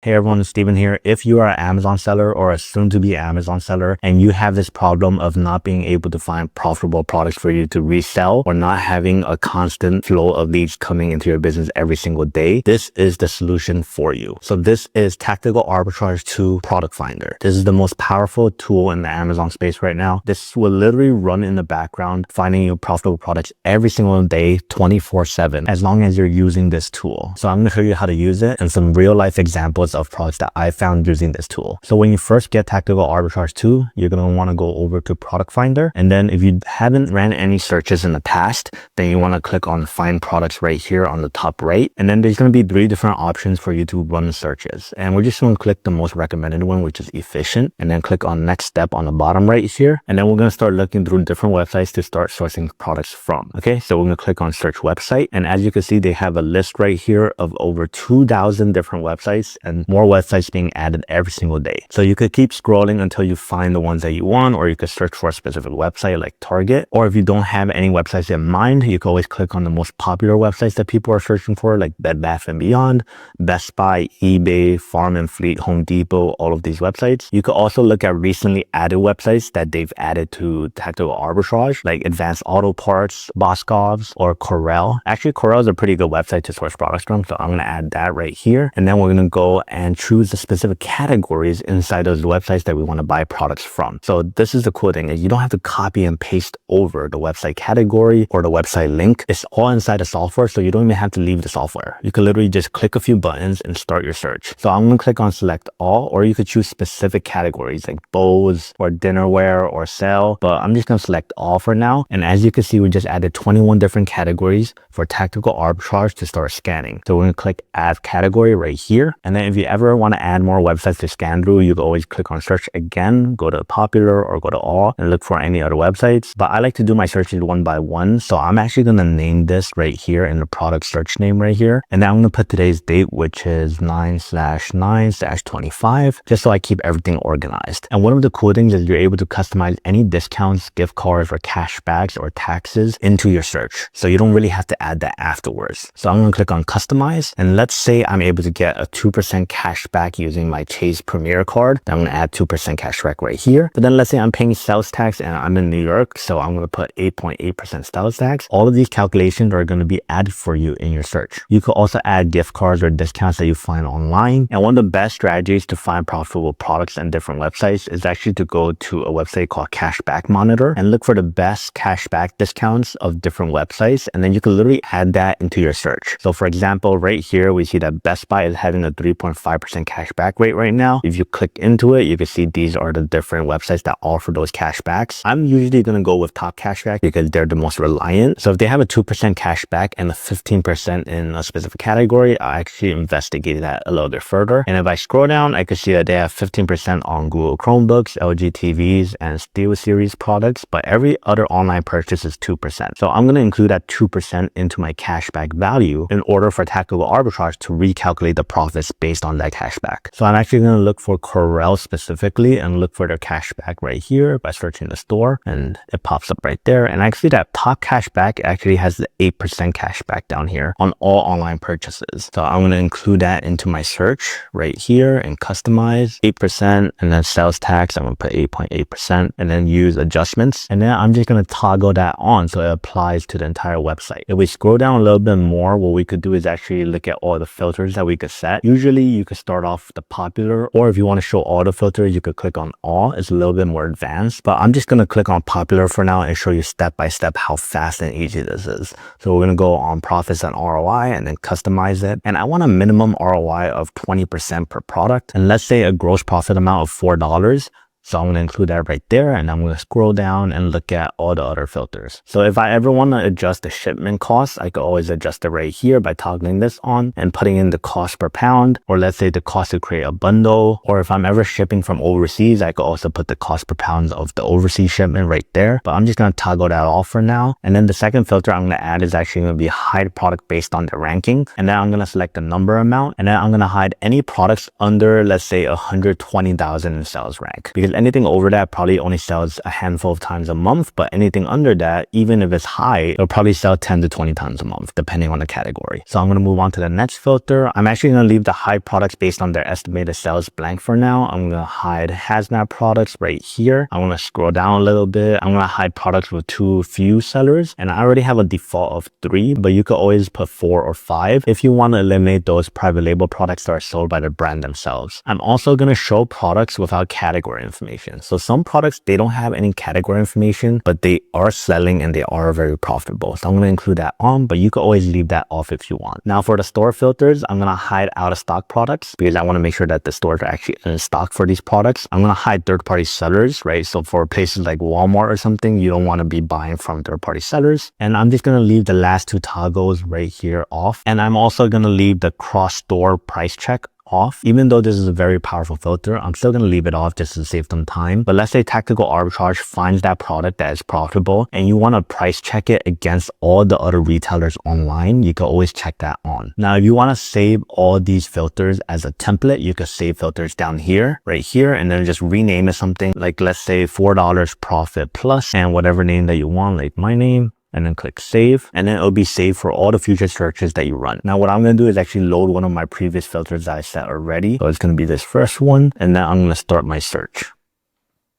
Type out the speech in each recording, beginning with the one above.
Hey everyone, it's Steven here. If you are an Amazon seller or a soon-to-be Amazon seller and you have this problem of not being able to find profitable products for you to resell or not having a constant flow of leads coming into your business every single day, this is the solution for you. So this is Tactical Arbitrage 2 Product Finder. This is the most powerful tool in the Amazon space right now. This will literally run in the background, finding you profitable products every single day, 24/7, as long as you're using this tool. So I'm going to show you how to use it and some real-life examples of products that I found using this tool. So when you first get Tactical Arbitrage 2, you're going to want to go over to Product Finder. And then if you haven't ran any searches in the past, then you want to click on Find Products right here on the top right. And then there's going to be 3 different options for you to run searches. And we're just going to click the most recommended one, which is Efficient. And then click on Next Step on the bottom right here. And then we're going to start looking through different websites to start sourcing products from. Okay, so we're going to click on Search Website. And as you can see, they have a list right here of over 2,000 different websites and more websites being added every single day. So you could keep scrolling until you find the ones that you want, or you could search for a specific website like Target. Or if you don't have any websites in mind, you can always click on the most popular websites that people are searching for, like Bed Bath & Beyond, Best Buy, eBay, Farm and Fleet, Home Depot, all of these websites. You could also look at recently added websites that they've added to Tactical Arbitrage, like Advanced Auto Parts, Boscov's, or Corel. Actually, Corel is a pretty good website to source products from, so I'm going to add that right here. And then we're going to go and choose the specific categories inside those websites that we want to buy products from. So this is the cool thing, is you don't have to copy and paste over the website category or the website link. It's all inside the software, so you don't even have to leave the software. You can literally just click a few buttons and start your search. So I'm going to click on Select All, or you could choose specific categories like bows or dinnerware or sale, but I'm just going to select all for now. And as you can see, we just added 21 different categories for Tactical Arbitrage to start scanning. So we're going to click Add Category right here. And then if you ever want to add more websites to scan through, you can always click on Search again, go to Popular or go to All and look for any other websites. But I like to do my searches one by one. So I'm actually going to name this right here in the product search name right here. And then I'm going to put today's date, which is 9/9/25, just so I keep everything organized. And one of the cool things is you're able to customize any discounts, gift cards, or cash backs or taxes into your search. So you don't really have to add that afterwards. So I'm going to click on Customize. And let's say I'm able to get a 2% cash back using my Chase Premier card. Then I'm going to add 2% cash back right here. But then let's say I'm paying sales tax and I'm in New York. So I'm going to put 8.8% sales tax. All of these calculations are going to be added for you in your search. You could also add gift cards or discounts that you find online. And one of the best strategies to find profitable products and different websites is actually to go to a website called Cashback Monitor and look for the best cashback discounts of different websites. And then you can literally add that into your search. So for example, right here, we see that Best Buy is having a 3.5% cashback rate right now. If you click into it, you can see these are the different websites that offer those cashbacks. I'm usually going to go with Top Cashback because they're the most reliant. So if they have a 2% cashback and a 15% in a specific category, I actually investigated that a little bit further. And if I scroll down, I can see that they have 15% on Google Chromebooks, LG TVs, and SteelSeries products, but every other online purchase is 2%. So I'm going to include that 2% into my cashback value in order for Tactical Arbitrage to recalculate the profits based on that cashback. So I'm actually going to look for Corel specifically and look for their cashback right here by searching the store, and it pops up right there. And actually that Top Cashback actually has the 8% cashback down here on all online purchases. So I'm going to include that into my search right here and customize 8%, and then sales tax, I'm going to put 8.8%, and then use adjustments. And then I'm just going to toggle that on so it applies to the entire website. If we scroll down a little bit more, what we could do is actually look at all the filters that we could set. Usually you could start off the popular, or if you want to show all the filters, you could click on all. It's a little bit more advanced, but I'm just going to click on popular for now and show you step by step how fast and easy this is. So we're going to go on profits and ROI and then customize it. And I want a minimum ROI of 20% per product. And let's say a gross profit amount of $4. So I'm going to include that right there, and I'm going to scroll down and look at all the other filters. So if I ever want to adjust the shipment cost, I could always adjust it right here by toggling this on and putting in the cost per pound, or let's say the cost to create a bundle. Or if I'm ever shipping from overseas, I could also put the cost per pound of the overseas shipment right there. But I'm just going to toggle that off for now. And then the second filter I'm going to add is actually going to be hide product based on the ranking. And then I'm going to select the number amount, and then I'm going to hide any products under, let's say, 120,000 in sales rank, because anything over that probably only sells a handful of times a month, but anything under that, even if it's high, it'll probably sell 10 to 20 times a month, depending on the category. So I'm going to move on to the next filter. I'm actually going to leave the high products based on their estimated sales blank for now. I'm going to hide Hazmat products right here. I'm going to scroll down a little bit. I'm going to hide products with too few sellers. And I already have a default of 3, but you could always put 4 or 5 if you want to eliminate those private label products that are sold by the brand themselves. I'm also going to show products without category information. So some products, they don't have any category information, but they are selling and they are very profitable. So I'm going to include that on, but you could always leave that off if you want. Now for the store filters, I'm going to hide out of stock products because I want to make sure that the stores are actually in stock for these products. I'm going to hide third-party sellers, right? So for places like Walmart or something, you don't want to be buying from third-party sellers. And I'm just going to leave the last 2 toggles right here off. And I'm also going to leave the cross-store price check off. Even though this is a very powerful filter, I'm still going to leave it off just to save some time. But let's say Tactical Arbitrage finds that product that is profitable and you want to price check it against all the other retailers online, you can always check that on. Now, if you want to save all these filters as a template, you can save filters down here, right here, and then just rename it something like, let's say $4 profit plus and whatever name that you want, like my name. And then click save, and then it'll be saved for all the future searches that you run. Now what I'm going to do is actually load one of my previous filters that I set already. So it's going to be this first one, and then I'm going to start my search.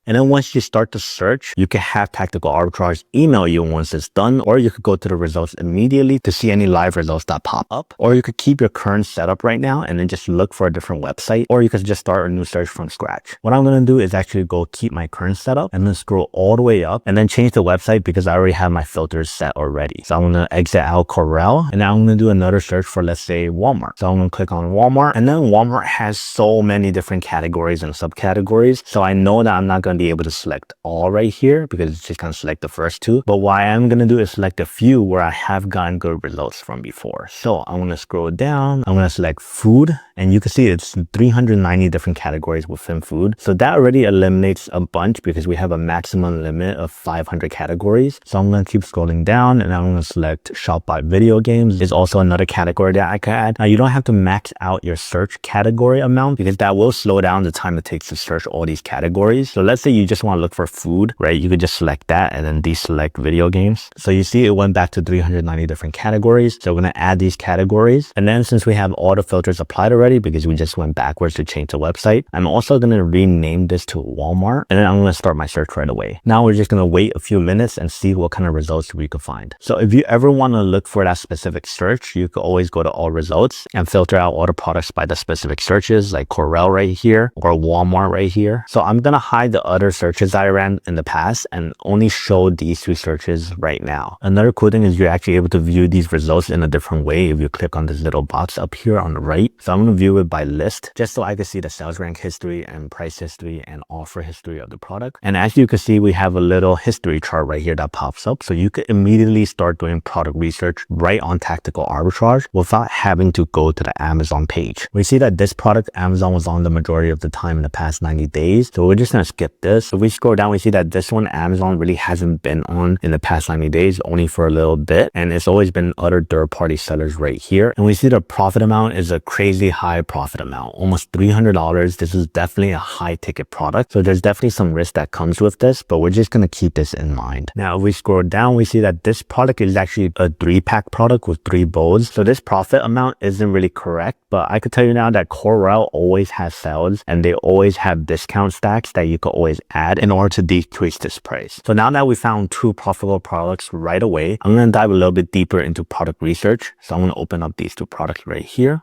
And then once you start the search, you can have Tactical Arbitrage email you once it's done, or you could go to the results immediately to see any live results that pop up, or you could keep your current setup right now and then just look for a different website, or you could just start a new search from scratch. What I'm going to do is actually go keep my current setup and then scroll all the way up and then change the website because I already have my filters set already. So I'm going to exit out Corel, and now I'm going to do another search for, let's say, Walmart. So I'm going to click on Walmart, and then Walmart has so many different categories and subcategories. So I know that I'm not going to be able to select all right here because it's just going to select the first 2. But what I am going to do is select a few where I have gotten good results from before. So I'm going to scroll down. I'm going to select food, and you can see it's 390 different categories within food. So that already eliminates a bunch because we have a maximum limit of 500 categories. So I'm going to keep scrolling down, and I'm going to select shop by video games. Is also another category that I can add. Now you don't have to max out your search category amount because that will slow down the time it takes to search all these categories. So let's say you just want to look for food, right? You could just select that and then deselect video games. So you see it went back to 390 different categories. So we're going to add these categories. And then since we have all the filters applied already because we just went backwards to change the website, I'm also going to rename this to Walmart, and then I'm going to start my search right away. Now we're just going to wait a few minutes and see what kind of results we could find. So if you ever want to look for that specific search, you could always go to all results and filter out all the products by the specific searches like Corel right here or Walmart right here. So I'm going to hide the other searches I ran in the past and only show these 2 searches right now. Another cool thing is you're actually able to view these results in a different way if you click on this little box up here on the right. So I'm going to view it by list just so I can see the sales rank history and price history and offer history of the product. And as you can see, we have a little history chart right here that pops up. So you could immediately start doing product research right on Tactical Arbitrage without having to go to the Amazon page. We see that this product, Amazon was on the majority of the time in the past 90 days. So we're just going to skip this. If we scroll down, we see that this one, Amazon, really hasn't been on in the past 90 days, only for a little bit. And it's always been other third-party sellers right here. And we see the profit amount is a crazy high profit amount, almost $300. This is definitely a high ticket product. So there's definitely some risk that comes with this, but we're just going to keep this in mind. Now, if we scroll down, we see that this product is actually a 3-pack product with 3 bowls. So this profit amount isn't really correct, but I could tell you now that Corel always has sales and they always have discount stacks that you could always add in order to decrease this price. So now that we found 2 profitable products right away, I'm going to dive a little bit deeper into product research. So I'm going to open up these 2 products right here.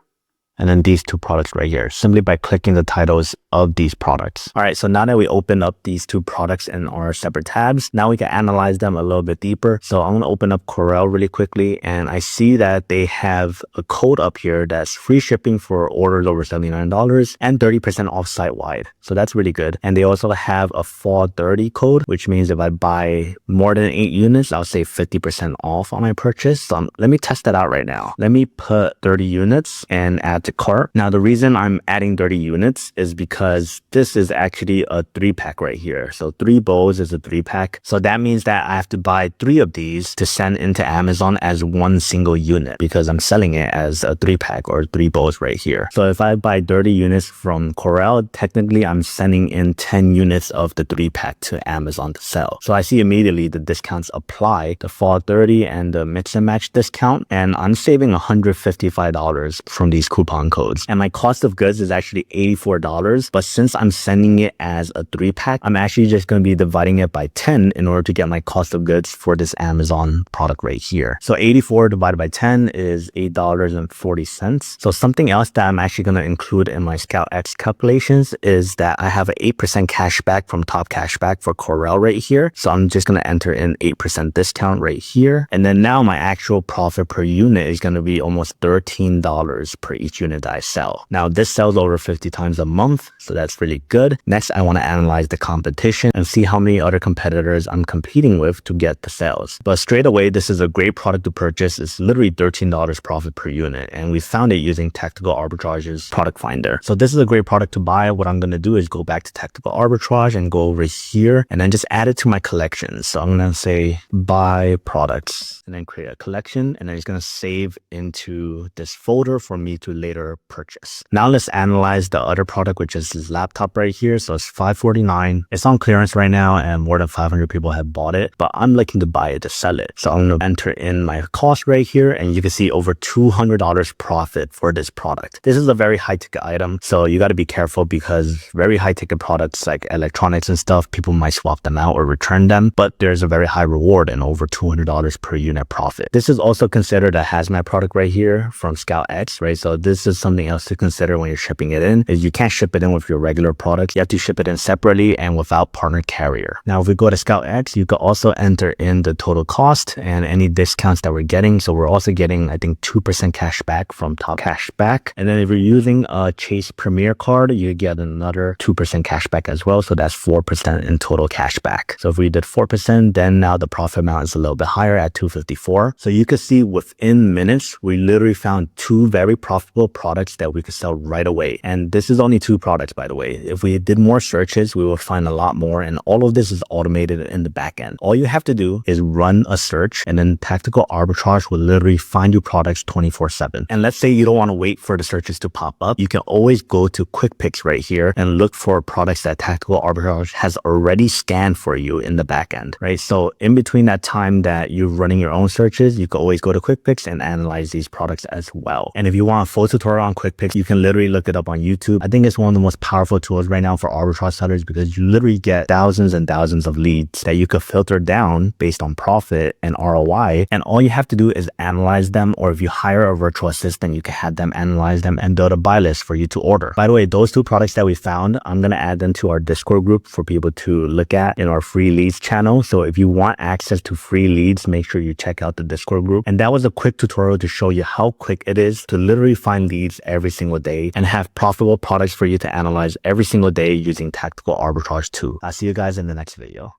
and then these two products right here, simply by clicking the titles of these products. All right, so now that we open up these two products in our separate tabs, now we can analyze them a little bit deeper. So I'm gonna open up Corel really quickly, and I see that they have a code up here that's free shipping for orders over $79 and 30% off site-wide. So that's really good. And they also have a fall 30 code, which means if I buy more than 8 units, I'll save 50% off on my purchase. So let me test that out right now. Let me put 30 units and add to cart. Now, the reason I'm adding 30 units is because this is actually a 3-pack right here. So 3 bowls is a 3-pack. So that means that I have to buy 3 of these to send into Amazon as one single unit because I'm selling it as a 3-pack or 3 bowls right here. So if I buy 30 units from Corel, technically I'm sending in 10 units of the 3-pack to Amazon to sell. So I see immediately the discounts apply, the fall 30 and the mix and match discount, and I'm saving $155 from these coupon codes. And my cost of goods is actually $84, but since I'm sending it as a 3-pack, I'm actually just going to be dividing it by 10 in order to get my cost of goods for this Amazon product right here. So 84 divided by 10 is $8.40. So something else that I'm actually going to include in my ScoutX calculations is that I have an 8% cashback from Top Cashback for Corel right here. So I'm just going to enter in 8% discount right here. And then now my actual profit per unit is going to be almost $13 per each unit that I sell. Now this sells over 50 times a month, so that's really good. Next, I want to analyze the competition and see how many other competitors I'm competing with to get the sales. But straight away, this is a great product to purchase. It's literally $13 profit per unit, and we found it using Tactical Arbitrage's product finder. So this is a great product to buy. What I'm going to do is go back to Tactical Arbitrage and go over here and then just add it to my collection. So I'm going to say buy products and then create a collection, and then it's going to save into this folder for me to later purchase. Now let's analyze the other product, which is this laptop right here. So it's $549. It's on clearance right now and more than 500 people have bought it, but I'm looking to buy it to sell it. So I'm going to enter in my cost right here, and you can see over $200 profit for this product. This is a very high ticket item, so you got to be careful because very high ticket products like electronics and stuff, people might swap them out or return them, but there's a very high reward and over $200 per unit profit. This is also considered a Hazmat product right here from ScoutX, right? So this is something else to consider when you're shipping it in, is you can't ship it in with your regular products. You have to ship it in separately and without partner carrier. Now, if we go to ScoutX, you can also enter in the total cost and any discounts that we're getting. So we're also getting, I think, 2% cash back from Top Cashback. And then if you're using a Chase Premier card, you get another 2% cash back as well. So that's 4% in total cash back. So if we did 4%, then now the profit amount is a little bit higher at $254. So you can see within minutes, we literally found 2 very profitable products that we could sell right away. And this is only 2 products, by the way. If we did more searches, we will find a lot more. And all of this is automated in the back end. All you have to do is run a search, and then Tactical Arbitrage will literally find you products 24/7. And let's say you don't want to wait for the searches to pop up. You can always go to Quick Picks right here and look for products that Tactical Arbitrage has already scanned for you in the back end, right? So in between that time that you're running your own searches, you can always go to Quick Picks and analyze these products as well. And if you want a full tutorial on Quick Picks, you can literally look it up on YouTube. I think it's one of the most powerful tools right now for arbitrage sellers because you literally get thousands and thousands of leads that you could filter down based on profit and ROI. And all you have to do is analyze them, or if you hire a virtual assistant, you can have them analyze them and build a buy list for you to order. By the way, those 2 products that we found, I'm going to add them to our Discord group for people to look at in our free leads channel. So if you want access to free leads, make sure you check out the Discord group. And that was a quick tutorial to show you how quick it is to literally find leads every single day and have profitable products for you to analyze every single day using Tactical Arbitrage too. I'll see you guys in the next video.